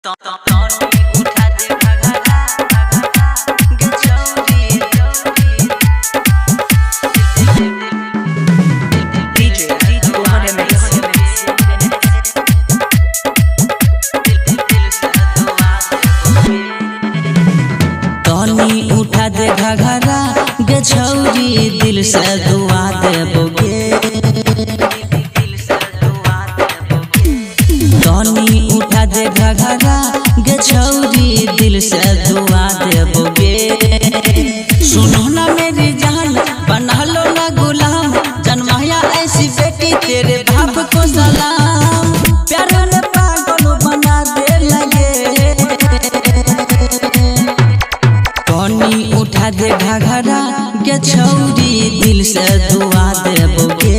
उठा दे घघरा गे छौरी दिल से दुआ देबोगे। तनी उठा दे घघरा गे छौरी दिल से दुआ देबोगे। सुनो ना मेरी जान बना लो ना गुलाम, जन्माया ऐसी बेटी तेरे बाप को सलाम। प्यार में पागल बना दे लगे। तनी उठा दे घघरा गे छौरी दिल से दुआ देबोगे।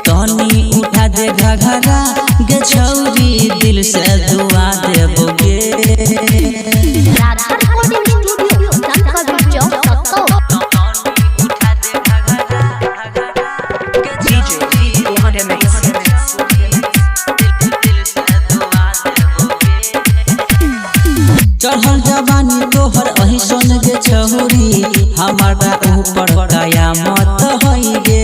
तनी उठा दे घघरा गे छौरी दिल से दुआ देबोगे। चढ़ल जवानी तोहर अही सुन गे छौरी, हमारा ऊपर दया मत होई गे।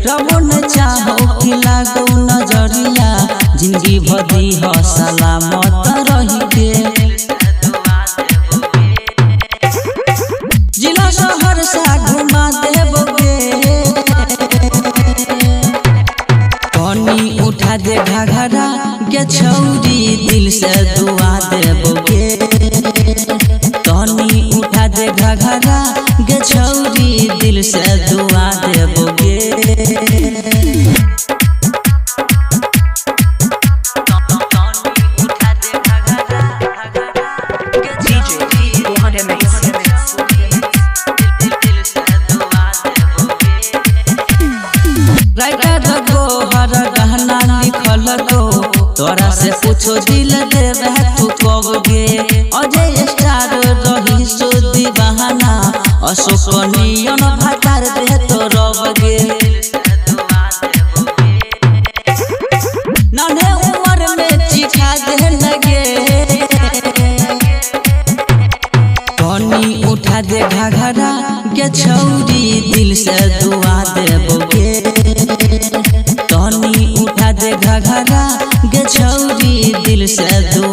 रबो न चाहो कि लागो नजरिया, जिंदगी भदी हो सलामत रही गे। जिला शहर से घुमा देबोगे। तनी उठा दे घघरा गे छौरी दिल से दुआ देबोगे। तनी उठा दे घघरा गे छौरी दिल से दुआ देबोगे। हर गहना लिखल तो तोरा से पूछो दिल देवे तू कब गे। अजय स्टार रही सुदी बहाना, अशोक नियन भातार दे तो रब गे। नन्हे उम्र में चिखा दे लगे। तनी उठा दे घघरा गे छौरी दिल से दुआ देबोगे। तनी उठा दे घघरा गे छौरी दिल से दुआ